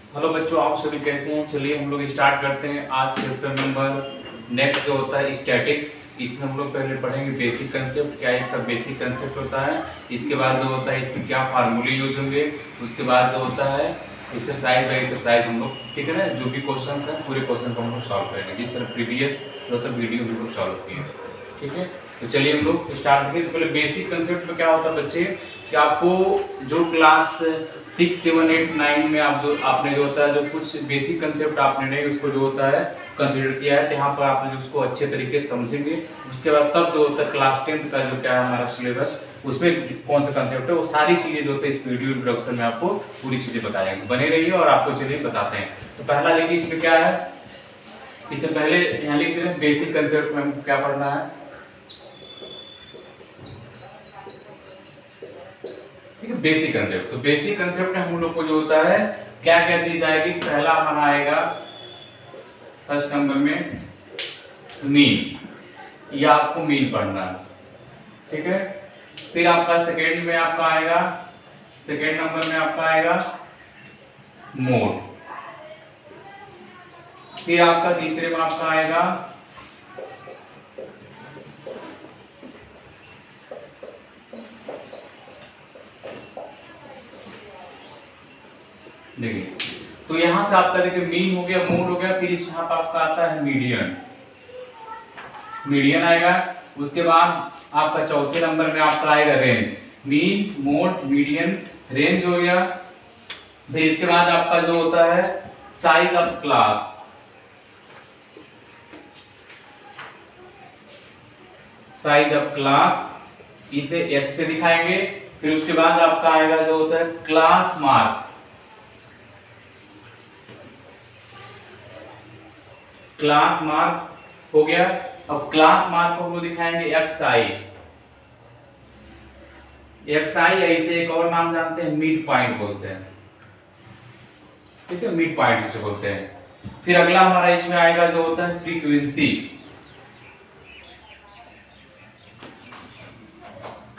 Hello बच्चों, आप सभी कैसे हैं। चलिए हम लोग स्टार्ट करते हैं आज चैप्टर नंबर नेक्स्ट जो होता है स्टैटिक्स। इसमें हम लोग पहले पढ़ेंगे बेसिक कंसेप्ट, क्या इसका बेसिक कंसेप्ट होता है। इसके बाद जो होता है इसमें क्या फार्मूले यूज होंगे। उसके बाद जो होता है एक्सरसाइज बाय एक्सरसाइज हम लोग, ठीक है ना, जो भी क्वेश्चन है पूरे क्वेश्चन को हम लोग सॉल्व करेंगे जिस तरह प्रीवियस जो होता है वीडियो हम लोग सॉल्व किए, ठीक है। तो चलिए हम लोग स्टार्ट करें। तो पहले बेसिक कंसेप्ट में क्या होता है बच्चे कि आपको जो क्लास 6, 7, 8, 9 में आपने जो होता है जो कुछ बेसिक कंसेप्ट आपने नहीं उसको जो होता है कंसीडर किया है, तो यहाँ पर आपने उसको अच्छे तरीके से समझेंगे। उसके बाद तब जो होता है क्लास 10 का जो क्या है हमारा सिलेबस, उसमें कौन सा कंसेप्ट है वो सारी चीजें जो होती है इस वीडियो इंट्रोडक्शन में आपको पूरी चीजें बताएंगे। बने रहिए और आपको चलिए बताते हैं। तो पहला देखिए इसमें क्या है, इससे पहले यहाँ लिख दें बेसिक कंसेप्ट में हमको क्या पढ़ना है। बेसिक कंसेप्ट, तो बेसिक कंसेप्ट में हम लोग को जो होता है क्या क्या चीज आएगी। पहला हमारा आएगा फर्स्ट नंबर में मीन, ये आपको मीन पढ़ना है, ठीक है। फिर आपका सेकेंड में आपका आएगा, सेकेंड नंबर में आपका आएगा मोड। फिर आपका तीसरे में आपका आएगा देखिए, तो यहां से आपका देखिए मीन हो गया, मोड हो गया, फिर यहाँ पर आपका आता है मीडियन, मीडियन आएगा। उसके बाद आपका चौथे नंबर में आपका आएगा range, mean, mode, median, range हो गया। फिर इसके बाद आपका जो होता है size of class, size of class इसे एक्स से दिखाएंगे। फिर उसके बाद आपका आएगा जो होता है क्लास मार्क, क्लास मार्क हो गया। अब क्लास मार्क को हम लोग दिखाएंगे एक्स आई, एक्स आई, ऐसे एक और नाम जानते हैं मिड पॉइंट बोलते हैं, ठीक है, मिड पॉइंट से बोलते हैं। फिर अगला हमारा इसमें आएगा जो होता है फ्रीक्वेंसी,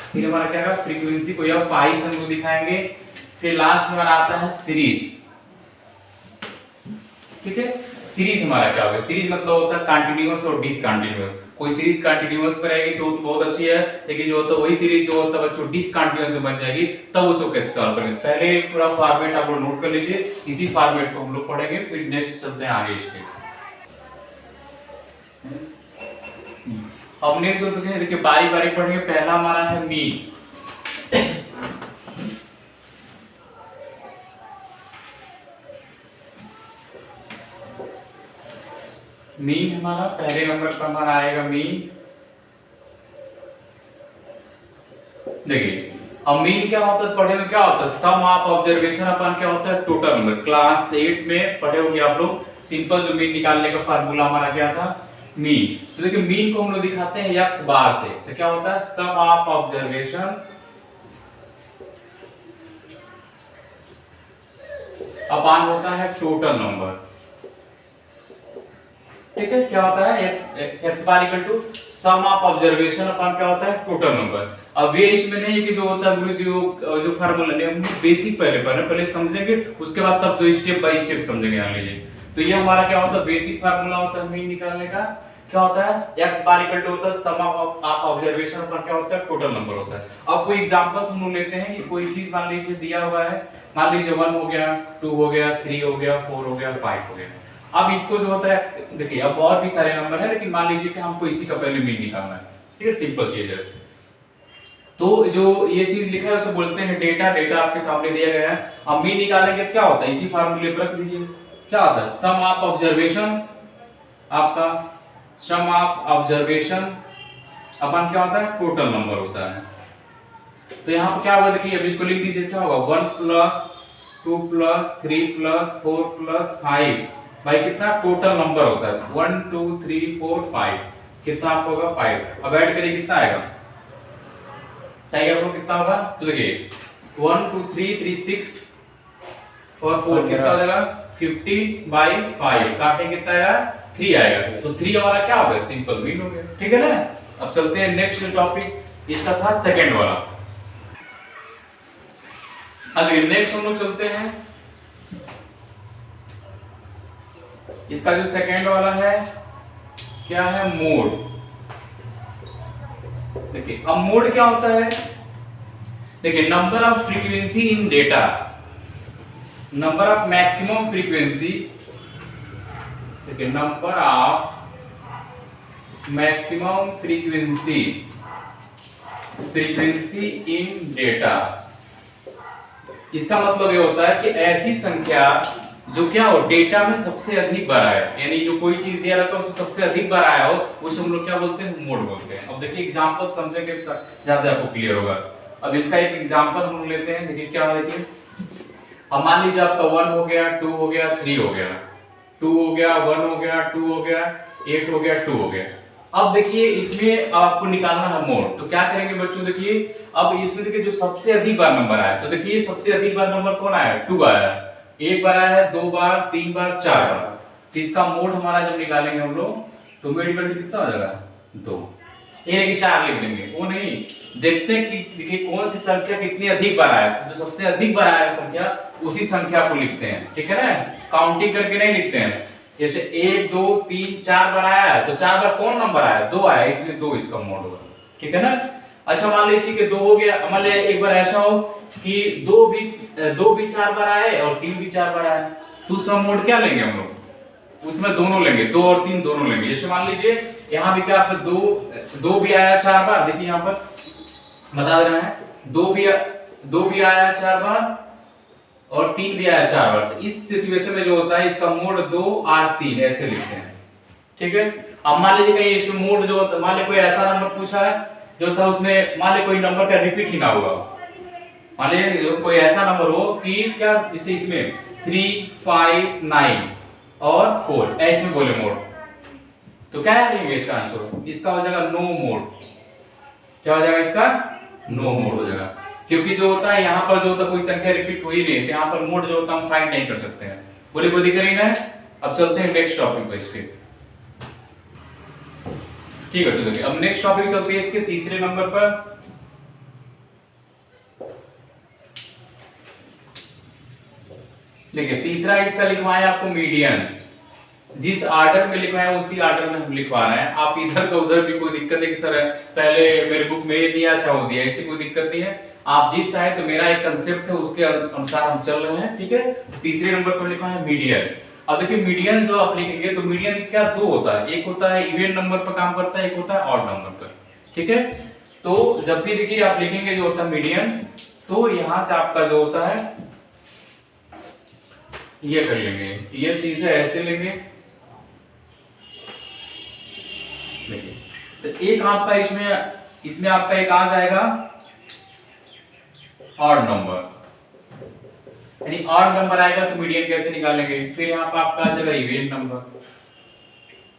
फिर हमारा क्या होगा फ्रीक्वेंसी को या फाई से हम लोग दिखाएंगे। फिर लास्ट में आता है सीरीज, ठीक है। सीरीज हमारा क्या होगा, सीरीज मतलब होता है कंटीन्यूअस और डिसकंटीन्यूअस। कोई सीरीज कंटीन्यूअस पर रहेगी तो बहुत अच्छी है, लेकिन जो होता है वही सीरीज जो होता है बच्चों डिसकंटीन्यूअस में बन जाएगी, तब उसको कैसे सॉल्व करेंगे। पहले पूरा फॉर्मेट आप लोग नोट कर लीजिए, इसी फॉर्मेट को हम लोग पढ़ेंगे। फिर नेक्स्ट चलते हैं आगे इसके। अब नेक्स्ट होता है देखिए बारी बारी पढ़ेंगे। पहला हमारा है मीन, मीन हमारा पहले नंबर पर हमारा आएगा मीन। देखिए अब मीन क्या होता है, पढ़े में क्या होता है सम ऑफ ऑब्जर्वेशन अपन क्या होता है टोटल नंबर। क्लास 8 में पढ़े होंगे आप लोग, सिंपल जो मीन निकालने का फार्मूला हमारा क्या था मीन। तो देखिए मीन को हम लोग दिखाते हैं एक्स बार से, तो क्या होता है सम ऑफ ऑब्जर्वेशन अपन होता है टोटल नंबर, ठीक है। क्या होता है x bar equal to sum of observation अपन क्या होता है टोटल नंबर। अब ये इसमें नहीं है कि जो होता है जो फार्मूला है हम बेसिक पहले समझेंगे, उसके बाद तब तो स्टेप बाय स्टेप समझेंगे। मान लीजिए तो ये हमारा क्या होता है बेसिक फार्मूला होता है मीन निकालने का। क्या होता है एक्स बार इक्वल टू होता है सम ऑफ ऑब्जर्वेशन पर क्या होता है टोटल नंबर होता है। अब कोई एग्जांपल्स हम लोग लेते हैं कि कोई चीज मान लीजिए दिया हुआ है, मान लीजिए 1 हो गया, 2 हो गया, 3 हो गया, 4 हो गया, 5 हो गया। अब इसको जो होता है देखिए अब और भी सारे नंबर है, लेकिन मान लीजिए कि हमको इसी का पहले मीन निकालना है, ठीक है, सिंपल चीज है। तो जो ये चीज लिखा है उसे बोलते हैं डेटा, डेटा आपके सामने दिया गया है। अब मीन निकालेंगे तो क्या होता है इसी फार्मूले पर रख दीजिए। क्या होता है सम ऑफ ऑब्जर्वेशन, आपका सम ऑफ ऑब्जर्वेशन अपन क्या होता है टोटल नंबर होता है। तो यहाँ पर क्या होगा देखिए अब इसको लिख दीजिए, क्या होगा 1 प्लस 2 प्लस 3 प्लस 4 प्लस 5 भाई कितना टोटल नंबर होता है 1 2 3 4 5, कितना आपको होगा 5। अब ऐड करिए कितना आएगा, चाहिए आपको कितना होगा, तो देखिए 1 2 3 3 6 और 4 कितना हो जाएगा 50/5, काटे कितना आएगा 3 आएगा। तो 3 हमारा क्या होगा सिंपल मीन हो गया, ठीक है ना। अब चलते हैं नेक्स्ट टॉपिक, इसका था सेकंड वाला। अगले नेक्स्ट हम लोग चलते हैं इसका जो सेकंड वाला है क्या है, मोड। देखिए अब मोड क्या होता है, देखिए number of frequency in data, number of maximum frequency, देखिए number of maximum frequency in data. इसका मतलब ये होता है कि ऐसी संख्या जो क्या हो डेटा में सबसे अधिक बार आए, यानी जो कोई चीज दिया रहता है उसमें सबसे अधिक बार आया हो, उसे हम लोग क्या बोलते हैं, मोड बोलते हैं। अब देखिए एग्जांपल समझेंगे ज्यादा आपको क्लियर होगा। अब इसका एक एग्जांपल हम लेते हैं, देखिए क्या है, देखिए अब मान लीजिए आपका 1 हो गया, 2 हो गया, 3 हो गया, 2 हो गया, 1 हो गया, 2 हो गया, 8 हो गया, 2 हो गया। अब देखिए इसमें आपको निकालना है मोड, तो क्या करेंगे बच्चों, देखिए अब इसमें देखिए जो सबसे अधिक बार नंबर आया, तो देखिए सबसे अधिक बार नंबर कौन आया, 2 आया, एक बार आया है, 2 बार, 3 बार, 4 बार। तो इसका मोड हमारा जब निकालेंगे हम लोग तो मोड कितना हो जाएगा, 2। ये नहीं कि 4 लिख देंगे, वो नहीं, देखते हैं कि देखिए कौन सी संख्या कितनी अधिक बार आया, तो जो सबसे अधिक बार आया संख्या उसी संख्या को लिखते हैं, ठीक है ना, काउंटिंग करके नहीं लिखते हैं। जैसे 1 2 3 4 बार आया है तो 4 बार कौन नंबर आया, 2 आया, इसलिए 2 इसका मोड होगा, ठीक है ना। अच्छा मान लीजिए कि 2 हो गया, मान लीजिए एक बार ऐसा हो कि 2 भी 4 बार आए और 3 भी 4 बार आए, तो उसका मोड क्या लेंगे हम लोग, उसमें दोनों लेंगे, 2 और 3 दोनों लेंगे। जैसे मान लीजिए यहाँ भी क्या, 2 भी आया 4 बार, देखिए यहाँ पर बता रहे हैं, 2 भी आया 4 बार और 3 भी आया 4 बार। तो इस सिचुएशन में जो होता है इसका मोड 2 और 3 ऐसे लिखते हैं, ठीक है। अब मान लीजिए कहीं इसमें मोड जो होता है, मान लीजिए कोई ऐसा नंबर पूछा है जो था उसमें, मान लीजिए कोई नंबर का रिपीट ही ना हुआ, मान लीजिए कोई ऐसा नंबर हो कि क्या इसे इसमें 3 5 9 और 4 ऐसे में बोले मोड, तो क्या लेंगे इसका आंसर, इसका हो जाएगा नो मोड। क्या हो जाएगा इसका, नो मोड हो जाएगा, क्योंकि जो होता है यहाँ पर जो होता है कोई संख्या रिपीट हो ही नहीं, तो यहाँ पर मोड जो होता है हम फाइंड नहीं कर सकते हैं। बोले कोई दिक्कत नहीं है। अब चलते हैं नेक्स्ट टॉपिक पे इसके, ठीक है। देखिए अब नेक्स्ट टॉपिक चलते हैं इसके तीसरे नंबर पर। देखिए तीसरा इसका लिखवाया आपको मीडियन, जिस ऑर्डर में लिखवाया उसी ऑर्डर में हम लिखवा रहे हैं। आप इधर का उधर भी कोई दिक्कत है कि सर पहले मेरे बुक में ये दिया अच्छा वो दिया, ऐसी कोई दिक्कत नहीं है, आप जिस चाहे, तो मेरा एक कंसेप्ट है उसके अनुसार हम चल रहे हैं, ठीक है। तीसरे नंबर पर लिखा है मीडियन। अब देखिए मीडियन जो आप लिखेंगे तो मीडियन क्या 2 होता है, एक होता है इवन नंबर पर काम करता है, एक होता है ऑड नंबर पर, ठीक है। तो जब भी देखिए आप लिखेंगे जो होता है मीडियन, तो यहां से आपका जो होता है ये कर लेंगे, ये सीधे ऐसे लेंगे, तो एक आपका इसमें आपका एक आ जाएगा ऑड नंबर, यानी ऑड नंबर आएगा तो मीडियन कैसे निकालेंगे, फिर यहाँ पर आपका आ जाएगा इवन नंबर,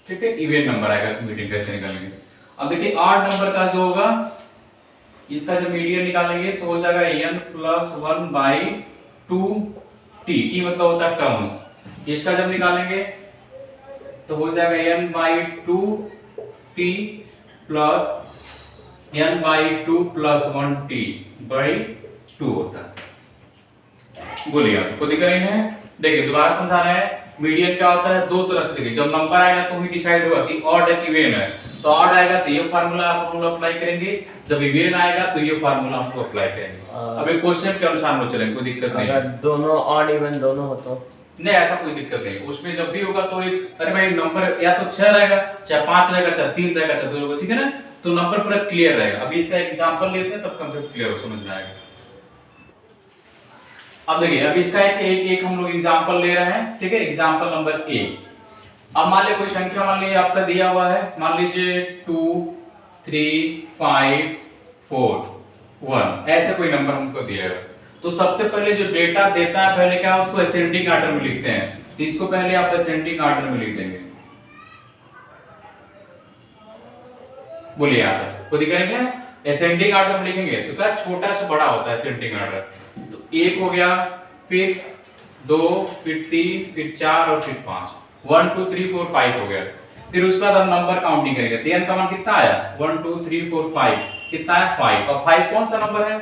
ठीक है, इवन नंबर आएगा तो मीडियन कैसे निकालेंगे। अब देखिए ऑड नंबर का जो होगा इसका जब मीडियन निकालेंगे तो हो जाएगा n + 1/2t, t मतलब होता है टर्म्स, इसका जब निकालेंगे तो हो जाएगा n/2t + n/2 + 1t/2 होता है। बोलिए आपको दिक्कत नहीं है। देखिए दोबारा समझा रहे हैं, मीडियन क्या होता है, 2 तरह से देखिए, जब नंबर आएगा तो ही डिसाइड होगा कि ऑड है कि इवन है, तो ऑड आएगा तो ये फार्मूला आप हम लोग अप्लाई करेंगे, जब इवन आएगा तो ये फार्मूला आपको अप्लाई करेंगे। अब एक क्वेश्चन के अनुसार हम चलेंगे, कोई दिक्कत नहीं। अगर दोनों ऑड इवन दोनों हो तो नहीं, ऐसा कोई दिक्कत नहीं, उसमें जब भी होगा तो एक, अरे भाई नंबर या तो 6 रहेगा, चाहे 5 रहेगा, चाहे 3 रहेगा, चाहे 2 रहेगा, ठीक है ना, तो नंबर पूरा क्लियर रहेगा। अभी इसका एग्जांपल लेते हैं तब कांसेप्ट क्लियर हो, समझ में आएगा। अब देखिए अब इसका एक हम लोग एग्जांपल ले रहे हैं, ठीक है, एग्जांपल नंबर 1। अब मान लीजिए कोई संख्या मान लीजिए आपका दिया हुआ है, मान लीजिए 2 3 5 4 1 ऐसे कोई नंबर हमको दिया है, तो सबसे पहले जो डेटा देता है पहले क्या उसको असेंडिंग ऑर्डर में लिखते हैं, तो इसको पहले आप असेंडिंग ऑर्डर में लिख देंगे। बोलिए आप को दिखाएंगे असेंडिंग ऑर्डर में लिखेंगे तो क्या छोटा से बड़ा होता है असेंडिंग ऑर्डर, तो 1 हो गया, फिर 2, फिर 3, फिर 4 और फिर 5, 1 2 3 4 5 हो गया। फिर उसके बाद हम नंबर काउंटिंग करेंगे, तो n का मान कितना आया 1 2 3 4 5, कितना है 5, और 5 कौन सा नंबर है,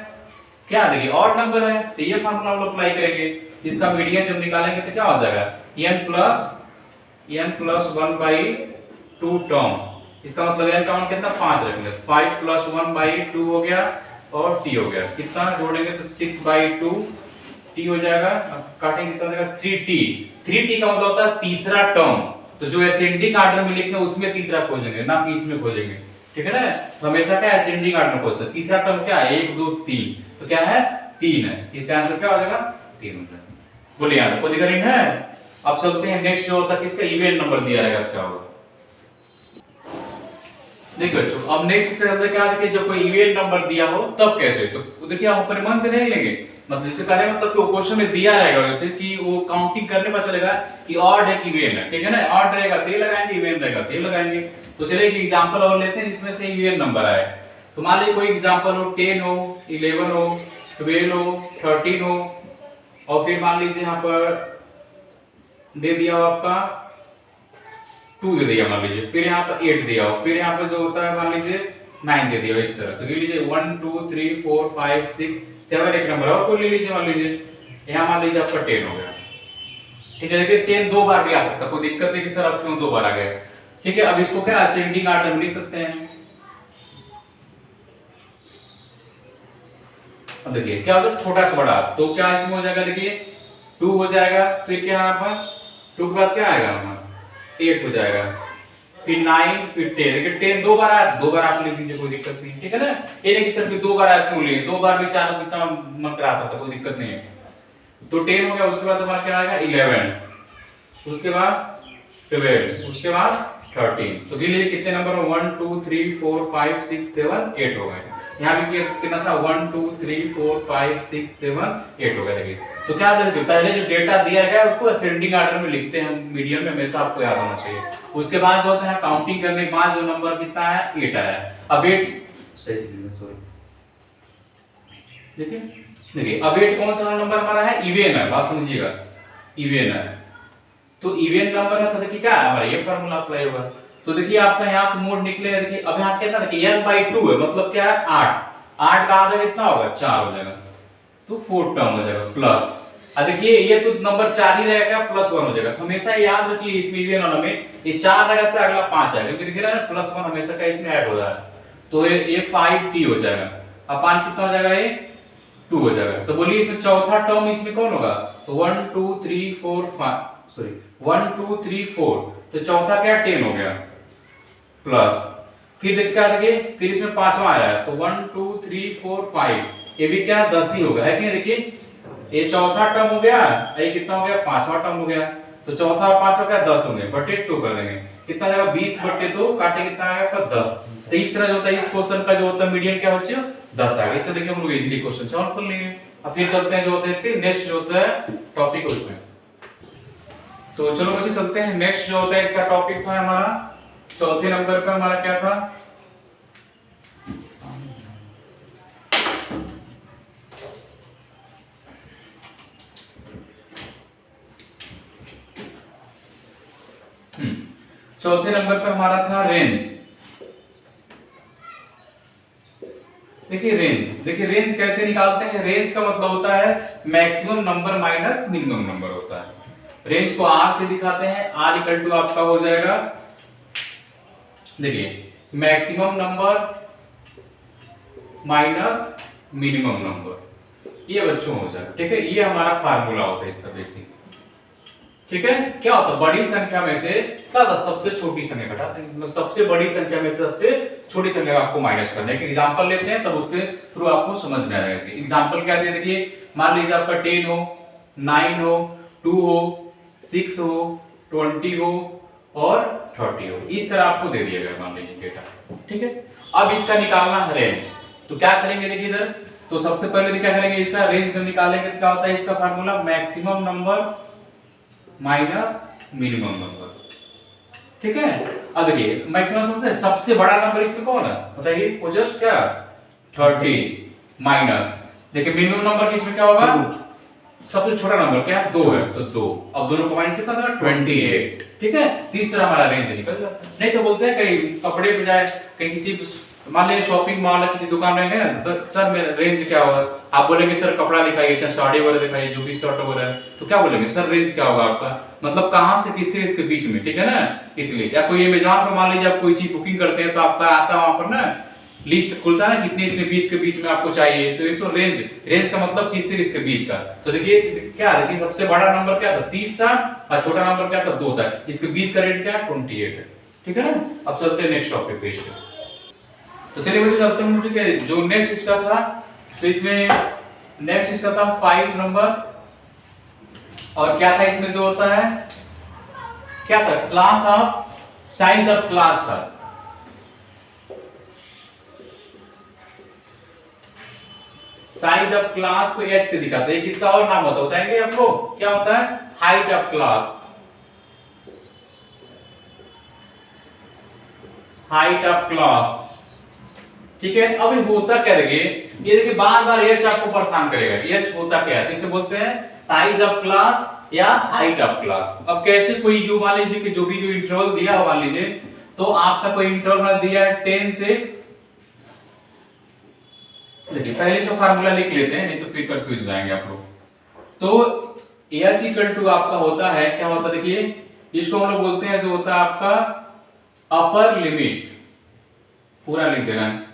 क्या देखिए ऑड नंबर है, तो ये फार्मूला हम लोग अप्लाई करेंगे। इसका मीडियन जब निकालेंगे तो क्या हो जाएगा n + n प्लस 1/2 टर्म्स। इसका मतलब n का मान कितना 5 रखेंगे, 5 प्लस 1/2 हो गया और t हो गया, कितना जोड़ेंगे तो 6/2 t हो जाएगा। अब काटेंगे कितना हो जाएगा 3t। 3t का मतलब होता है तीसरा टर्म, तो जो असेंडिंग ऑर्डर में लिखे हैं उसमें तीसरा खोजेंगे, ना कि इसमें खोजेंगे, ठीक है ना। तो हमेशा क्या असेंडिंग ऑर्डर में खोजते हैं। तीसरा टर्म क्या है 1 2 3, तो क्या है 3 है, इसका आंसर क्या हो जाएगा 3 हो जाएगा। बोलिए यहां कोई दिक्कत नहीं है। अब चलते हैं नेक्स्ट जो होता है किसका इवन नंबर दिया रहेगा क्या होगा। देखिए बच्चों अब नेक्स्ट से हम क्या देखिए जब कोई इवन नंबर दिया हो तब कैसे, तो देखिए हम अपने मन से नहीं लेंगे, मतलब जैसे कह रहे हैं मतलब कि क्वेश्चन में दिया रहेगा वैसे कि वो काउंटिंग करने पर चलेगा कि ऑड है कि इवन है, ठीक है ना। ऑड रहेगा तो लगाएंगे, इवन रहेगा तो लगाएंगे। तो चलिए एक एग्जांपल और लेते हैं जिसमें से इवन नंबर आए। तो मान लीजिए कोई एग्जांपल हो 10 हो 11 हो 12 हो 13 हो, और फिर मान लीजिए यहाँ पर दे दिया हो आपका 2 दे दिया मान लीजिए, फिर यहाँ पर 8 दिया हो, फिर यहाँ पर जो होता है मान लीजिए 9 दे दिया हो, इस तरह। तो गिन लीजिए 1 2 3 4 5 6 7 एक नंबर और कोई ले लीजिए, मान लीजिए यहाँ मान लीजिए आपका 10 हो गया, ठीक है। देखिए 10 दो बार भी आ सकता है, कोई दिक्कत नहीं कि सर अब क्यों दो बार आ गया, ठीक है। अब इसको क्या असेंडिंग ऑर्डर में लिख सकते हैं। अब देखिए क्या होता है छोटा से बड़ा, तो क्या इसमें हो जाएगा, देखिए 2 हो जाएगा, फिर क्या यहाँ पर 2 के बाद क्या आएगा हमारा 8 हो जाएगा, फिर 9 फिर 10। देखिए 10 दो बार आया, दो बार आप लिख दीजिए कोई दिक्कत नहीं, ठीक है ना। ये नहीं कि सर दो बार आया क्यों लिए, दो बार भी चार कितना मन करा सकता, कोई दिक्कत नहीं है। तो 10 हो गया, उसके बाद हमारा क्या आएगा 11, उसके बाद 12, उसके बाद 13। तो गिन लीजिए कितने नंबर हो 1 2 3 4 5 6 7 8 हो गए। यहाँ भी कितना था 1 2 3 4 5 6 7 8 हो गया। देखिए तो क्या देखिए पहले जो डेटा दिया गया है उसको असेंडिंग ऑर्डर में लिखते हैं मीडियम में, हमेशा आपको याद होना चाहिए। उसके बाद जो होता है काउंटिंग करने के बाद जो नंबर कितना है 8 आया। अब 8 सही से सॉरी देखिए अब 8 कौन सा नंबर हमारा है इवन है, बात समझिएगा इवन है। तो इवन नंबर है तो देखिए क्या है हमारा ये फार्मूला अप्लाई होगा। तो देखिए आपका यहाँ से मोड निकलेगा, देखिए अब यहाँ कितना देखिए n/2 है, मतलब क्या है 8 8 का आधा कितना होगा 4 हो जाएगा, तो 4 टर्म हो जाएगा प्लस। अब देखिए ये तो नंबर 4 ही रहेगा प्लस 1 हो जाएगा। तो हमेशा याद रखिए इसमें इवन वाला में ये 4 रहेगा तो अगला 5 आएगा, क्योंकि देखिए ना प्लस 1 हमेशा का इसमें ऐड हो रहा है। तो ये 5t हो जाएगा, अब 5 कितना हो जाएगा ये 2 हो जाएगा। तो बोलिए इसमें चौथा टर्म इसमें कौन होगा, तो 1 2 3 4 5 सॉरी 1 2 3 4, तो चौथा क्या 10 हो गया प्लस, फिर देखिए फिर इसमें पांचवा आया है तो 1 2 3 4 5, ये भी क्या 10 ही होगा, है कि नहीं। देखिए ये चौथा टर्म हो गया, ये कितना हो गया पांचवा टर्म हो गया, तो चौथा और पांचवा क्या 10 हो गए, बटे 2 कर देंगे, कितना आ जाएगा 20 बटे 2 काटे कितना आएगा आपका 10। तो इस तरह जो होता है इस क्वेश्चन का जो होता है मीडियन क्या बच्चे 10 आएगा। इससे देखिए हम लोग इजीली क्वेश्चन सॉल्व कर लेंगे। अब फिर चलते हैं जो होता है इसके नेक्स्ट जो होता है टॉपिक उसमें। तो चलो बच्चे चलते हैं नेक्स्ट जो होता है इसका टॉपिक था हमारा चौथे नंबर पे हमारा क्या था, चौथे नंबर पे हमारा था रेंज। देखिए रेंज कैसे निकालते हैं। रेंज का मतलब होता है maximum number minus minimum number होता है। रेंज को r से दिखाते हैं, r इक्वल टू आपका हो जाएगा देखिए maximum number minus minimum number, ये बच्चों हो जाएगा, ठीक है। ये हमारा फार्मूला होता है इसका बेसिक, ठीक है। क्या होता है बड़ी संख्या में से क्या होता है सबसे छोटी संख्या घटाते हैं, मतलब सबसे बड़ी संख्या में से सबसे छोटी संख्या को आपको माइनस करना है। एक एग्जांपल लेते हैं तब उसके थ्रू आपको समझ में आएगा। एग्जांपल क्या दिया देखिए मान लीजिए आपका 10 हो 9 हो 2 हो 6 हो 20 हो और 30 हो, इस तरह आपको दे दिया गया मान लीजिए डेटा, ठीक है। अब इसका निकालना है रेंज, तो क्या करेंगे देखिए इधर, तो सबसे पहले क्या करेंगे इसका रेंज जब निकालेंगे तो क्या होता है इसका formula maximum number minus minimum number, ठीक है। अब देखिए मैक्सिमम सबसे बड़ा नंबर इसमें कौन है बताइए, वो जस्ट क्या 30 माइनस देखिए मिनिमम नंबर इसमें क्या होगा सबसे छोटा नंबर क्या है 2 है, तो 2, अब दोनों का माइनस कितना था 28, ठीक है। इस तरह हमारा रेंज निकल जाता है। नहीं सब बोलते हैं कहीं कपड़े पे जाए कहीं किसी मान लीजिए शॉपिंग मॉल है किसी दुकान में गए तो सर मेरा रेंज क्या होगा, आप बोलेंगे सर कपड़ा दिखाइए, चाहे साड़ी वगैरह दिखाइए, जो भी शर्ट वगैरह है, तो क्या बोलेंगे सर रेंज क्या होगा आपका, मतलब कहाँ से किससे इसके बीच में, ठीक है ना। इसलिए या कोई अमेज़न पर मान लीजिए आप कोई चीज बुकिंग करते हैं तो आपका आता है वहां पर ना लिस्ट खुलता है कितने इतने 20 के बीच में आपको चाहिए, तो इसको रेंज का मतलब किससे इसके बीच का। तो देखिए क्या देखिए सबसे बड़ा नंबर क्या था 30 था और छोटा नंबर क्या था 2 था, इसके बीच का रेट क्या है 28 है, ठीक है ना। अब चलते हैं नेक्स्ट टॉपिक पे इसके। तो चलिए बच्चों चलते हैं, ठीक है। जो नेक्स्ट इसका था तो इसमें नेक्स्ट इसका था 5 नंबर, और क्या था इसमें जो होता है क्या था class of size of class था। साइज ऑफ क्लास को एच से दिखाते हैं, किसका और नाम होता है बताएंगे आपको, क्या होता है height of class, height of class, ठीक है। अभी होता क्या देखिए, ये देखिए बार बार एच आपको परेशान करेगा, एच होता क्या है, इसे बोलते हैं साइज ऑफ क्लास या हाइट ऑफ क्लास। अब कैसे कोई जो मान लीजिए कि जो भी जो इंटरवल दिया हो मान लीजिए, तो आपका कोई इंटरवल दिया है 10 से, देखिए पहले तो फार्मूला लिख लेते हैं नहीं तो फिर कंफ्यूज हो जाएंगे आप लोग। तो एच इक्वल टू आपका होता है क्या होता है देखिए, इसको हम लोग बोलते हैं जो होता है आपका अपर लिमिट, पूरा लिख देना है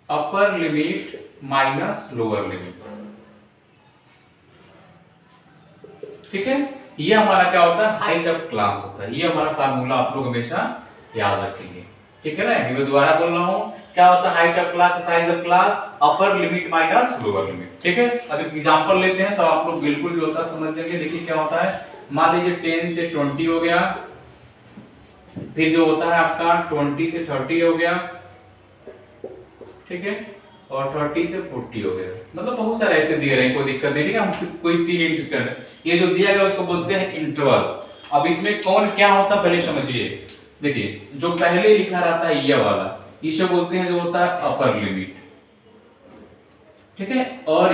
upper limit minus lower limit, ठीक है। ये हमारा क्या होता है हाइट ऑफ क्लास होता है, ये हमारा फार्मूला आप लोग हमेशा याद रखेंगे, ठीक है ना। मैं दोबारा बोल रहा हूं क्या होता है height of class size of class upper limit minus lower limit, ठीक है। अब एक एग्जांपल लेते हैं तो आप लोग बिल्कुल भी होता समझ जाएंगे। देखिए क्या होता है, मान लीजिए 10 से 20 हो गया, फिर जो होता है आपका 20 से 30 हो गया, ठीक है, और 30 से 40 हो गया, मतलब बहुत सारे ऐसे दिए रहे, कोई दिक्कत नहीं है। हम कोई 3 इंटरेस्ट कर रहे हैं, ये जो दिया गया उसको बोलते हैं इंटरवल। अब इसमें कौन क्या होता है पहले समझिए, देखिए जो पहले लिखा रहता है ये वाला, इसे बोलते हैं जो होता है अपर लिमिट, ठीक है। और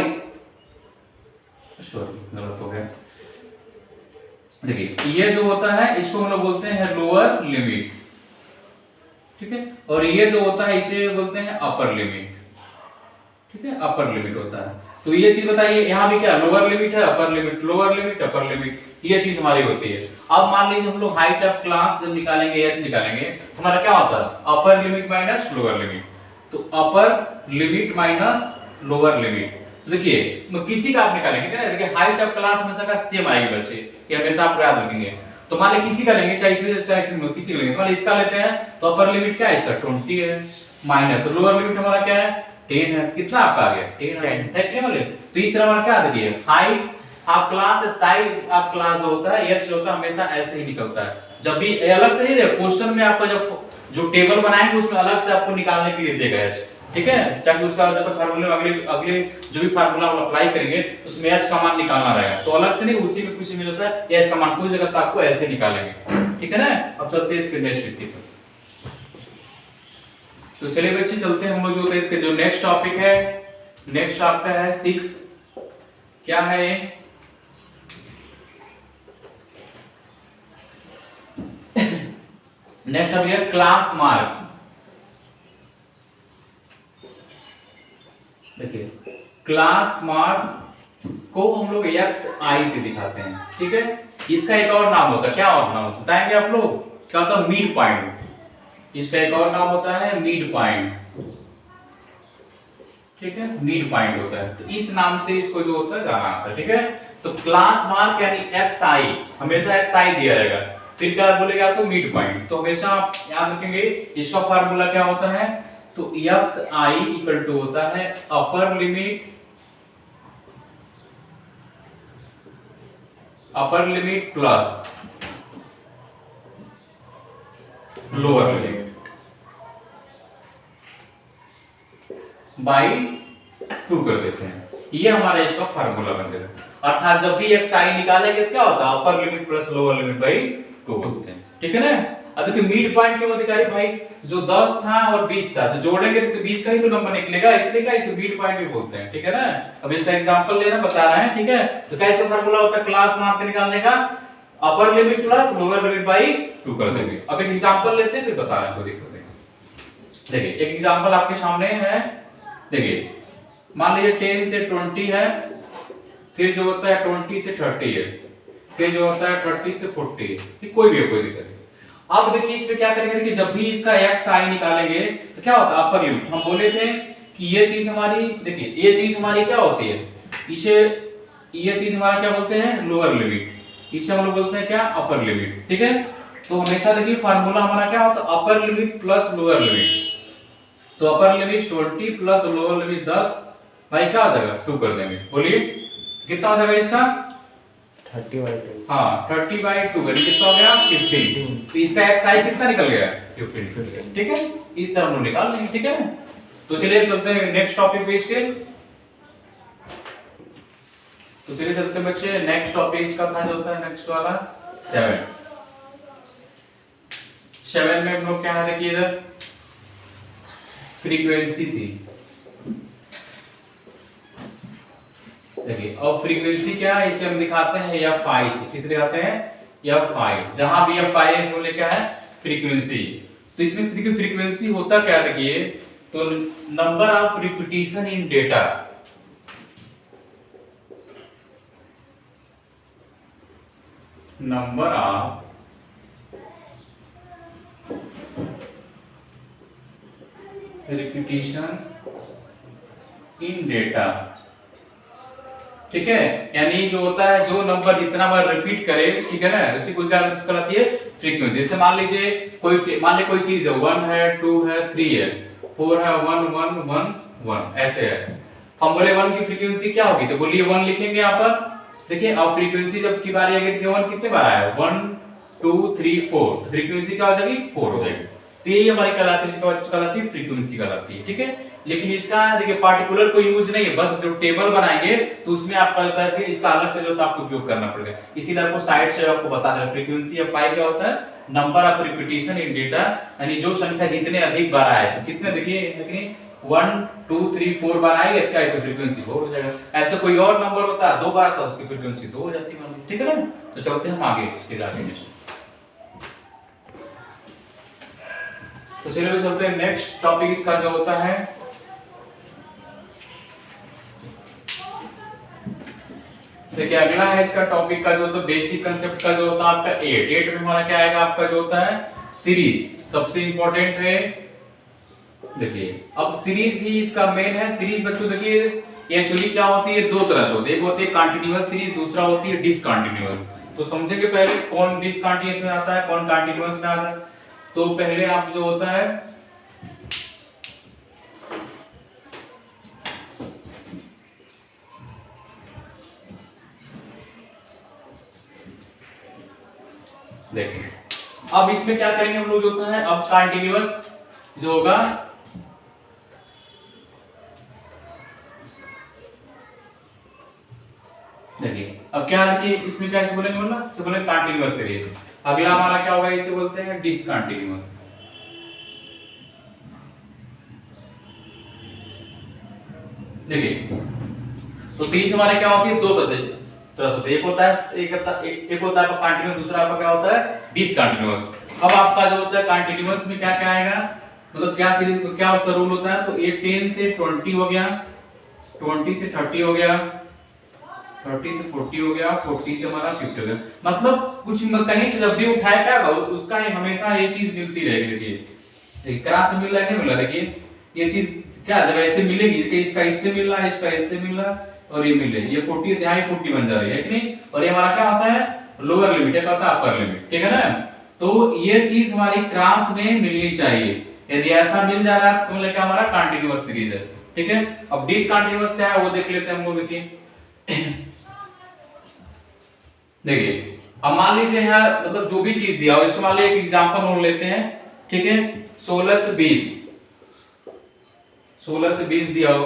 सॉरी गलत हो गया, देखिए ये जो होता है इसको हम लोग बोलते हैं लोअर लिमिट, ठीक है। और ये जो होता है इसे बोलते हैं अपर लिमिट, ठीक है, अपर लिमिट होता है। तो ये चीज बताइए यहाँ भी क्या लोअर लिमिट है upper limit, lower limit upper limit, ये चीज हमारी होती है। अब मान लीजिए हम लोग हाइट ऑफ क्लास जब निकालेंगे एच निकालेंगे, हमारा क्या होता है upper limit minus lower limit, तो upper limit minus lower limit. तो देखिए किसी का आप निकालेंगे क्या, देखिए हाइट ऑफ क्लास हमेशा का सेम आएगी बच्चे, ये हमेशा आप याद रखेंगे। तो मान लीजिए किसी का लेंगे, चाहे इसमें किसी का लेंगे, तो मान इसका लेते हैं तो अपर लिमिट क्या है इसका 20 है, माइनस लोअर लिमिट हमारा क्या है 10 है, कितना आपका आ गया 10 है क्या बोले। तो इस तरह हमारा क्या देखिए height of class size of class जो होता है एच होता है हमेशा ऐसे ही निकलता है। जब भी अलग से नहीं दे क्वेश्चन में आपका जब जो टेबल बनाएंगे उसमें अलग से आपको निकालने के लिए देगा एच, ठीक है, ताकि उसका जब तक फार्मूले अगले जो भी फार्मूला हम अप्लाई करेंगे उसमें एच का मान निकालना रहेगा, तो अलग से नहीं उसी में कुछ मिलता है एच का मान पूरी जगह तक आपको ऐसे निकालेंगे, ठीक है ना। अब चलते हैं इसके नेक्स्ट स्थिति पर। तो चलिए बच्चे चलते हैं हम लोग जो होता है इसके जो नेक्स्ट टॉपिक है, नेक्स्ट आपका है 6, क्या है नेक्स्ट टॉपिक है क्लास मार्क। देखिए क्लास मार्क को हम लोग एक्स आई से दिखाते हैं, ठीक है। इसका एक और नाम होता है, क्या और नाम होता है बताएंगे आप लोग, क्या होता है मिड पॉइंट, इसका एक और नाम होता है मिड पॉइंट, ठीक है, मिड पॉइंट होता है। तो इस नाम से इसको जो होता है जाना आता है, ठीक है। तो क्लास मार्क यानी एक्स आई, हमेशा एक्स आई दिया रहेगा, फिर क्या बोलेगा तो मिड पॉइंट, तो हमेशा आप याद रखेंगे इसका फार्मूला क्या होता है, तो एक्स आई इक्वल टू होता है upper limit plus lower limit by 2 कर देते हैं, ये हमारा इसका फार्मूला बन जाएगा। अर्थात जब भी एक्स आई निकालेंगे तो क्या होता है upper limit plus lower limit by 2 बोलते हैं, ठीक है ना। अब देखिए मिड पॉइंट क्यों अधिकारी भाई, जो 10 था और 20 था तो जोड़ेंगे तो 20 का ही तो नंबर निकलेगा, इसलिए क्या इसे मिड पॉइंट भी बोलते हैं, ठीक है ना। अब इसका एग्जांपल लेना बता रहे हैं, ठीक है। तो कैसे फार्मूला होता है क्लास मार्क निकालने का, अपर limit plus lower limit by 2 कर देंगे। अब एक एग्जांपल लेते हैं फिर बता रहे हैं, कोई दिक्कत नहीं। देखिए एक एग्जांपल आपके सामने है, देखिए मान लीजिए 10 से 20 है, फिर जो होता है 20 से 30 है, फिर जो होता है 30 से 40, ये कोई भी है, कोई दिक्कत नहीं। अब देखिए इस पे क्या करेंगे कि जब भी इसका एक्स आई निकालेंगे तो क्या होता है अपर लिमिट, हम बोले थे कि ये चीज हमारी, देखिए ये चीज हमारी क्या होती है, इसे ये चीज हमारा क्या बोलते हैं लोअर लिमिट, इसे हम लोग बोलते हैं क्या अपर लिमिट, ठीक है। तो हमेशा देखिए फार्मूला हमारा क्या होता है upper limit plus lower limit, तो upper limit 20 plus lower limit 10, भाई क्या हो जाएगा 2 कर देंगे, बोलिए कितना हो जाएगा इसका 30/2। हाँ 30/2 कितना हो गया 15, तो इसका एक्स आई कितना निकल गया 15, ठीक है। इस तरह हम लोग निकाल लेंगे, ठीक है। तो चलिए चलते हैं नेक्स्ट टॉपिक पे इसके, तो चलिए चलते हैं बच्चे नेक्स्ट टॉपिक इसका क्या होता है नेक्स्ट वाला 7 में हम लोग क्या है देखिए इधर फ्रीक्वेंसी थी, देखिए और फ्रीक्वेंसी क्या है इसे हम दिखाते हैं एफ आई से, किसे दिखाते हैं एफ आई, जहां भी एफ आई बोले क्या है फ्रीक्वेंसी। तो इसमें देखिए फ्रीक्वेंसी होता क्या देखिए, तो number of repetition in data, number of repetition in data, ठीक है। यानी जो होता है जो नंबर जितना बार रिपीट करे, ठीक है ना, उसी को क्या कहलाती है फ्रीक्वेंसी। जैसे मान लीजिए कोई चीज है 1 है 2 है 3 है 4 है 1 1 1 1 ऐसे है, हम बोले 1 की फ्रीक्वेंसी क्या होगी, तो बोलिए 1 लिखेंगे यहाँ पर। देखिए अब फ्रीक्वेंसी जब की बारी आएगी तो 1 कितने बार आया 1 2 3 4, तो फ्रीक्वेंसी क्या हो जाएगी 4 हो जाएगी, तो ये हमारी कहलाती है फ्रीक्वेंसी कहलाती है, ठीक है। लेकिन इसका देखिए पार्टिकुलर कोई यूज नहीं है, बस जो टेबल बनाएंगे तो उसमें आपका होता है फिर इसका अलग से जो आपको उपयोग करना पड़ेगा, इसीलिए आपको साइड से आपको बता दें फ्रीक्वेंसी ऑफ फाइव क्या होता है number of repetition in data, यानी जो संख्या जितने अधिक बार आए, तो कितने देखिए 1 2 3 4 बार आई क्या इसका फ्रीक्वेंसी 4 हो जाएगा। ऐसे कोई और नंबर होता है 2 बार तो उसकी फ्रीक्वेंसी 2 हो जाती है, ठीक है ना। तो चलते हैं हम आगे इसके आगे, तो चलिए चलते हैं नेक्स्ट टॉपिक इसका जो होता है, देखिए अगला है इसका टॉपिक का जो होता बेसिक कंसेप्ट का जो होता है आपका 8 में हमारा क्या आएगा आपका जो होता है सीरीज, सबसे इंपॉर्टेंट है। देखिए अब सीरीज ही इसका मेन है। सीरीज बच्चों देखिए ये एक्चुअली क्या होती है, दो तरह से होती है, एक होती है कंटीन्यूअस सीरीज, दूसरा होती है डिसकंटीन्यूअस। तो समझेंगे पहले कौन डिसकंटीन्यूअस में आता है कौन कंटीन्यूअस में आता है। तो पहले आप जो होता है देखिए अब इसमें क्या करेंगे हम लोग जो होता है अब कंटीन्यूअस जो होगा देखिए अब क्या देखिए इसमें क्या इसे बोलेंगे बोला इसे बोलेंगे कंटीन्यूअस सीरीज। अगला हमारा क्या होगा इसे बोलते हैं डिसकंटीन्यूअस। देखिए तो सीरीज हमारे क्या होती है दो तरह से, एक होता है कंटीन्यूअस, दूसरा आपका क्या होता है डिसकंटीन्यूअस। अब आपका जो होता है कंटीन्यूअस में क्या क्या आएगा, मतलब क्या सीरीज को क्या उसका रूल होता है, तो ये 10 से 20 हो गया, 20 से 30 हो गया, 30 से 40 हो गया, 40 से हमारा 50 हो गया। मतलब कुछ कहीं से जब भी उठाया क्या उसका हमेशा ये चीज मिलती रहेगी। देखिए क्रॉस में मिल रहा है नहीं मिल रहा, देखिए ये चीज क्या जब ऐसे मिलेगी कि इसका इससे मिल रहा है इसका इससे मिल रहा है और ये मिल रही है, ये 40 यहाँ 40 बन जा रही है कि नहीं। और ये हमारा क्या होता है लोअर लिमिट, क्या होता है अपर लिमिट, ठीक है ना। तो ये चीज हमारी क्रॉस में मिलनी चाहिए, यदि ऐसा मिल जा रहा है तो समझ लें हमारा कंटीन्यूअस सीरीज है, ठीक है। अब डिसकंटीन्यूअस क्या है वो देख लेते हैं हम लोग। देखिए अब मान लीजिए यहाँ मतलब जो भी चीज दिया हो, इसको मान लीजिए एक एग्जांपल और लेते हैं, ठीक है। 16 से 20 दिया हो,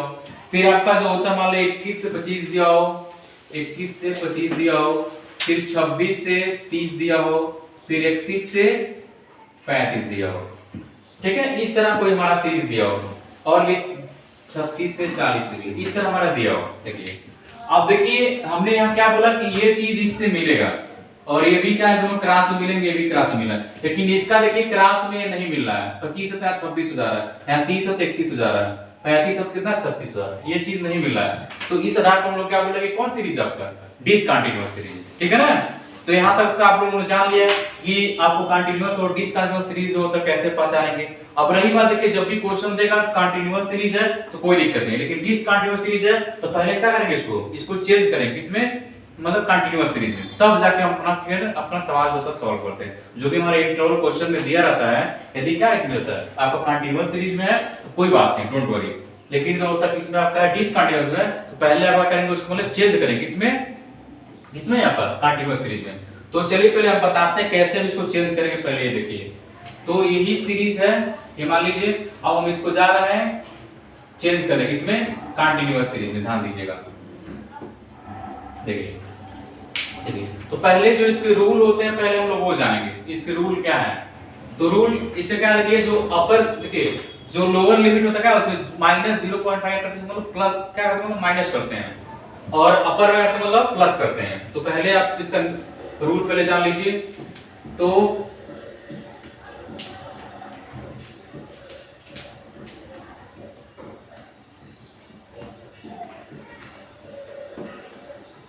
फिर आपका जो होता है मान लीजिए 21 से 25 दिया हो, 21 से 25 दिया हो, फिर 26 से 30 दिया हो, फिर 31 से 35 दिया हो, ठीक है। इस तरह कोई हमारा सीरीज दिया हो और 36 से 40 दिया, इस तरह हमारा दिया हो। देखिए अब देखिए हमने यहाँ क्या बोला कि ये चीज इससे मिलेगा और ये भी क्या है, दोनों क्रॉस में मिलेंगे, ये भी क्रॉस में मिला है। लेकिन इसका देखिए क्रॉस में नहीं मिल रहा है, 25 है 26 हो जा रहा है, यहाँ 30 है 31 हो जा रहा है, 35 है कितना 36 हो जा रहा है, ये चीज नहीं मिल रहा है। तो इस आधार पर हम लोग क्या बोलेंगे, कौन सीरीज आपका डिसकंटीन्यूअस सीरीज, ठीक है ना। तो यहाँ तक तो आप लोगों ने जान लिया कि आपको कंटीन्यूअस और डिसकंटीन्यूअस सीरीज जो होता है कैसे पहचानेंगे। अब रही बात, देखिए जब भी क्वेश्चन देगा कंटीन्यूअस सीरीज है तो कोई दिक्कत नहीं, लेकिन डिसकंटीन्यूअस सीरीज है तो पहले क्या करेंगे, इसको चेंज करेंगे किसमें, मतलब कंटीन्यूअस सीरीज में, तब जाके हम अपना सवाल जो होता है सॉल्व करते हैं। जो भी हमारे इंटरवल क्वेश्चन में दिया रहता है, यदि क्या इसमें होता है आपका कंटीन्यूअस सीरीज में है तो कोई बात नहीं, डोंट वरी। लेकिन जो होता है किसमें आपका है डिसकंटीन्यूअस में, तो पहले आप क्या करेंगे, उसको मतलब चेंज करेंगे किसमें यहाँ पर कंटीन्यूअस सीरीज में। तो चलिए पहले हम बताते हैं कैसे हम इसको चेंज करेंगे। पहले ये देखिए, तो यही सीरीज है, ये मान लीजिए। अब हम इसको जा रहे हैं चेंज करें किसमें, कंटीन्यूअस सीरीज में, ध्यान दीजिएगा। देखिए तो पहले जो इसके रूल होते हैं पहले हम लोग वो जानेंगे, इसके रूल क्या है। तो रूल इसे क्या लगे, जो अपर देखिए जो लोअर लिमिट होता है क्या, उसमें माइनस 0.5 करते हैं, मतलब प्लस क्या करते हैं, माइनस करते हैं, और अपर में करते हैं मतलब प्लस करते हैं। तो पहले आप इसका रूल पहले जान लीजिए। तो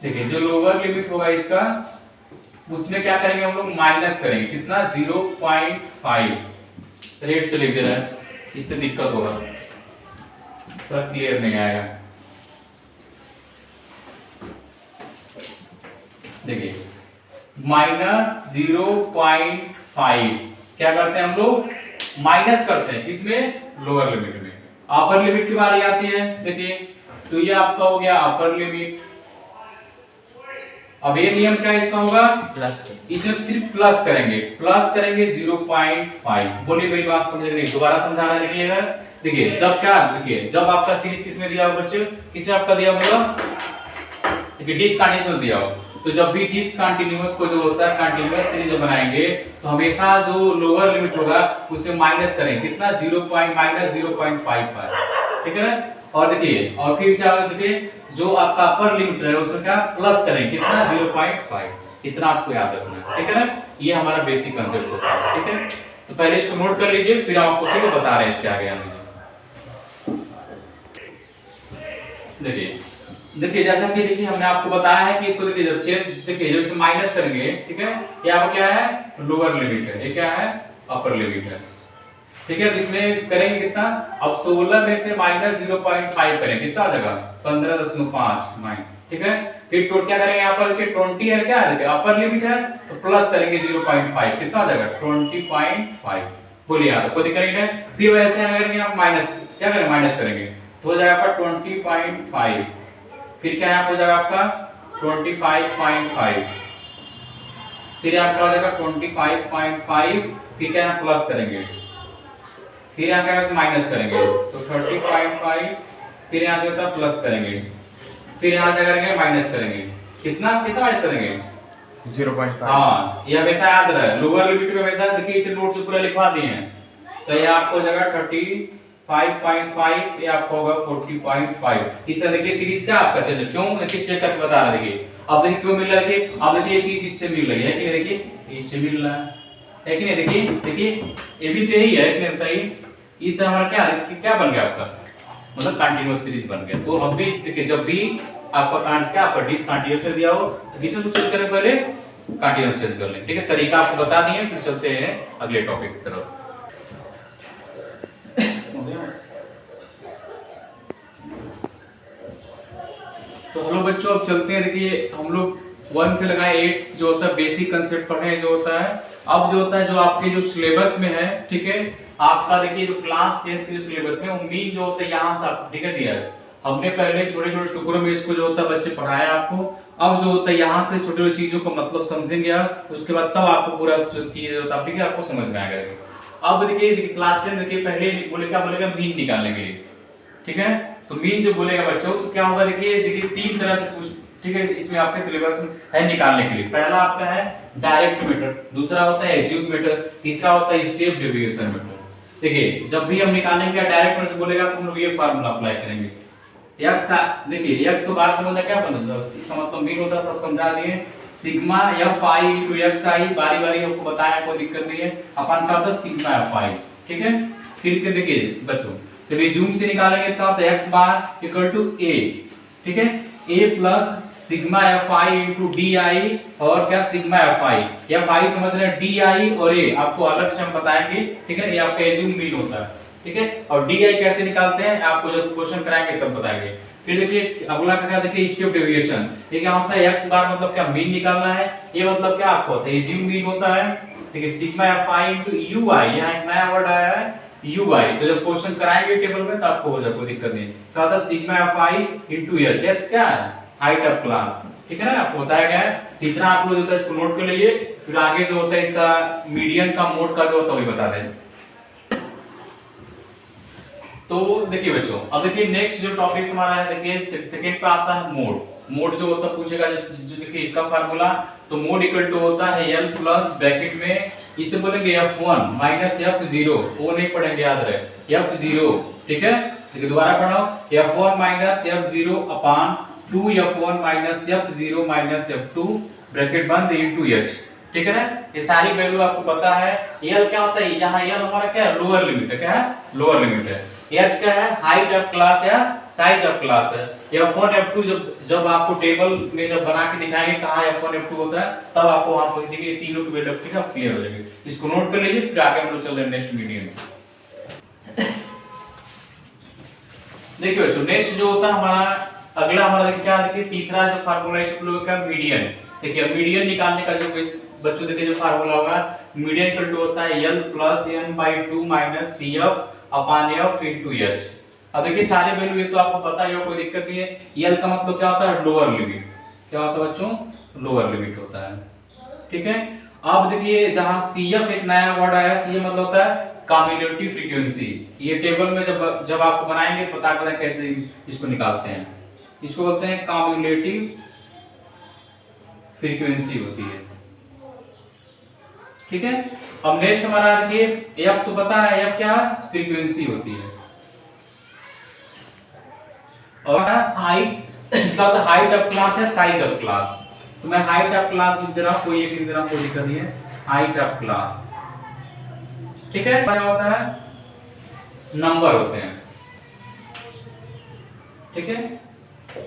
देखिए जो लोअर लिमिट होगा इसका, उसमें क्या करेंगे हम लोग, माइनस करेंगे कितना 0.5, रेट से लिख दे रहा है, इससे दिक्कत होगा, थोड़ा क्लियर नहीं आएगा। देखिए माइनस 0.5 क्या करते हैं हम लोग, माइनस करते हैं किसमें, लोअर लिमिट में। अपर लिमिट की बारी आती है, देखिए तो ये आपका हो गया अपर लिमिट। अब ये नियम क्या इसका होगा, इसमें सिर्फ प्लस करेंगे 0.5। बोलिए मेरी बात समझ नहीं, दोबारा समझाना देखिएगा। देखिए जब क्या, देखिए जब आपका सीरीज किसमें दिया हो बच्चे, किसमें आपका दिया होगा, देखिए डिसकंटीन्यूअस में दिया हो। तो जब भी डिसकंटीन्यूअस को जो होता है कंटीन्यूअस सीरीज बनाएंगे तो हमेशा जो लोअर लिमिट होगा उसमें माइनस करेंगे कितना, माइनस 0.5, ठीक है ना। और देखिए और फिर क्या होगा, देखिए जो आपका अपर लिमिट है उसमें क्या प्लस करेंगे कितना, 0.5। इतना आपको याद रखना है, ठीक है ना। ये हमारा बेसिक कांसेप्ट होता है, ठीक है। तो पहले इसको नोट कर लीजिए, फिर आपको ठीक है बता रहे हैं इसके आगे हम। देखिए जैसा कि देखिए हमने आपको बताया है कि इसको देखिए जब चेंज, देखिए जब इसे माइनस करेंगे, ठीक है, ये आपका क्या है, लोअर लिमिट है, ये क्या है, अपर लिमिट है, ठीक है। तो इसमें करेंगे कितना, अब 16 में से माइनस 0.5 करेंगे, कितना आ जाएगा 15.5, ठीक है। फिर टोटल क्या करेंगे, यहाँ पर 20 है, क्या है अपर लिमिट है, तो प्लस करेंगे 0.5, कितना आ जाएगा 20.5। बोलिए यहाँ तक कोई दिक्कत नहीं है। फिर वैसे करेंगे आप माइनस, क्या करेंगे माइनस करेंगे, तो हो जाएगा आपका 20.5। फिर क्या यहाँ हो जाएगा आपका 25.5, फिर यहाँ क्या हो जाएगा 25.5, फिर क्या यहाँ प्लस करेंगे, फिर यहाँ क्या माइनस करेंगे, तो 30.5, फिर यहाँ जो होता है प्लस करेंगे, फिर यहाँ क्या करेंगे माइनस करेंगे, कितना माइनस करेंगे 0.5। हाँ ये हमेशा याद रहे, लोअर लिमिट में हमेशा देखिए इसे नोट से पूरा लिखवा दिए हैं। तो ये आपको हो जाएगा 35.5, ये आपको होगा 40.5। इस तरह देखिए सीरीज का आपका चल, क्यों देखिए चेक करके बता रहा, देखिए अब देखिए क्यों मिल रहा है, देखिए अब देखिए ये चीज इससे मिल रही है कि नहीं, देखिए इससे मिल रहा है कि नहीं, देखिए ये भी तो यही है कि नहीं, बताइए। इस तरह हमारा क्या बन गया आपका, मतलब कंटीन्यूअस सीरीज बन गया। तो हम भी देखिए जब भी आपका क्या आपका डिसकंटीन्यूअस में दिया हो तो किसमें चेंज करें, पहले कंटीन्यूअस चेंज कर लें, ठीक है। तरीका आपको बता दिए, फिर चलते हैं अगले टॉपिक की तरफ। तो हेलो बच्चों, अब चलते हैं। देखिए हम लोग 1 से लगाए 8 जो होता है बेसिक कंसेप्ट पढ़े जो होता है। अब जो होता है जो आपके जो सिलेबस में है, ठीक है, आपका देखिए जो क्लास 10 के जो सिलेबस में उम्मीद जो होता है यहाँ से आप ठीक है दिया है। हमने पहले छोटे छोटे टुकड़ों में इसको जो होता है बच्चे पढ़ाया आपको। अब जो होता है यहाँ से छोटे छोटे चीजों का मतलब समझेंगे आप, उसके बाद तब आपको पूरा चीज होता है ठीक है आपको समझ में आएगा। अब देखिए क्लास 10 देखिए पहले बोले क्या बोलेगा, मीन निकालने के लिए, ठीक है। तो मीन जो बोलेगा बच्चों तो क्या होगा, देखिए 3 तरह से कुछ ठीक है इसमें आपके सिलेबस में है निकालने के लिए। पहला आपका है डायरेक्ट मेथड, दूसरा होता है एज्यूम मेथड, तीसरा होता है स्टेप डेविएशन मेथड। देखिए जब भी हम निकालेंगे डायरेक्ट मेथड से बोलेगा तो हम लोग ये फार्मूला अप्लाई करेंगे, x देखिए x को बाहर समझना क्या मतलब, इसका मतलब मीन होता है, सब समझा दिए। सिग्मा fi into xi, बारी बारी आपको बताया, कोई दिक्कत नहीं है। अपन का होता है सिग्मा fi, ठीक है। फिर के देखिए बच्चों, जब ये जूम से निकालेंगे तो होता है x bar equal to a, ठीक है, a plus sigma fi into di, और क्या सिग्मा fi, fi समझ रहे हैं, di और a आपको अलग से हम बताएंगे, ठीक है। ये आपका एज्यूम मीन होता है, ठीक है। और di कैसे निकालते हैं आपको जब क्वेश्चन कराएंगे तब बताएंगे। फिर देखिए अगला क्या, देखिए स्टेप डेविएशन, ये क्या होता है, x बार मतलब क्या मीन निकालना है, ये मतलब क्या आपको होता है एज्यूम मीन होता है, ठीक है। सिग्मा fi into ui, यहाँ एक नया वर्ड आया है ui, तो जब क्वेश्चन कराएंगे टेबल में तो आपको हो जाए, कोई दिक्कत नहीं। क्या होता है sigma fi into h, h क्या है, हाइट ऑफ क्लास, ठीक है ना, आपको बताया गया है। इतना आप लोग जो है इसको नोट कर लीजिए, फिर आगे जो होता है इसका मीडियन का मोड का जो होता है वही बता दें। तो देखिए बच्चों, अब देखिए नेक्स्ट जो टॉपिक हमारा है, देखिए सेकंड पे आता है मोड। मोड जो होता है पूछेगा, जो देखिए इसका फार्मूला, तो मोड इक्वल टू होता है l प्लस ब्रैकेट में इसे बोलेंगे f1 माइनस f0, वो नहीं पढ़ेंगे, याद रहे f0, ठीक है। देखिए दोबारा पढ़ो, f1 माइनस f0 अपान 2f1 minus f0 minus f2 bracket बंद इनटू h, ठीक है ना। ये सारी वैल्यू आपको पता है। l क्या होता है, यहाँ l हमारा क्या है, लोअर लिमिट है, क्या है, लोअर लिमिट है। h क्या है, हाइट ऑफ क्लास या साइज ऑफ क्लास है। f1 f2 जब आपको टेबल में जब बना के दिखाएंगे कहाँ f1 f2 होता है, तब आपको वहां पर देखिए तीनों की वैल्यू ठीक है क्लियर हो जाएगी। इसको नोट कर लीजिए, फिर आगे हम लोग चल रहे हैं नेक्स्ट वीडियो में। देखिए बच्चों, नेक्स्ट जो होता है हमारा अगला, हमारा देखिए क्या, देखिए तीसरा जो फार्मूला है लोगों का मीडियन। देखिए मीडियन निकालने का जो बच्चों देखिए जो फार्मूला होगा, मीडियन इक्वल टू होता है l plus n/2 minus cf अपान f इनटू h। अब देखिए सारे वैल्यू ये तो आपको पता ही हो, कोई दिक्कत नहीं है। l का मतलब क्या होता है, लोअर लिमिट, क्या होता है बच्चों, लोअर लिमिट होता है, ठीक है। अब देखिए जहां cf एक नया वर्ड आया, cf मतलब होता है कम्युलेटिव फ्रीक्वेंसी। ये टेबल में जब आपको बनाएंगे तो पता करें कैसे इसको निकालते हैं, इसको बोलते हैं कम्युलेटिव फ्रीक्वेंसी होती है, ठीक है। अब नेक्स्ट हमारा देखिए f तो पता है, f क्या फ्रीक्वेंसी होती है, और हाइट क्या होता है, हाइट ऑफ क्लास है साइज ऑफ क्लास। तो मैं हाइट ऑफ क्लास लिख दे रहा हूं, कोई एक लिख दे रहा हूं, कोई दिक्कत नहीं है, हाइट ऑफ क्लास, ठीक है। क्या होता है, नंबर होते हैं, ठीक है।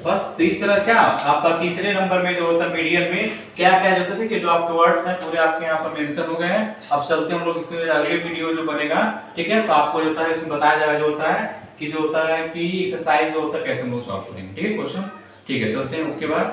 बस तो इस तरह क्या आपका तीसरे नंबर में जो होता है मीडियन में क्या क्या जाता है कि जो आपके वर्ड्स हैं पूरे आपके यहाँ पर मेंशन हो गए हैं। अब चलते हैं हम लोग इसमें अगले वीडियो जो बनेगा, ठीक है। तो आपको जो होता है इसमें बताया जाएगा जो होता है कि जो होता है कि एक्सरसाइज होता है कैसे हम लोग सॉल्व करेंगे, ठीक है क्वेश्चन, ठीक है। चलते हैं, ओके बाय।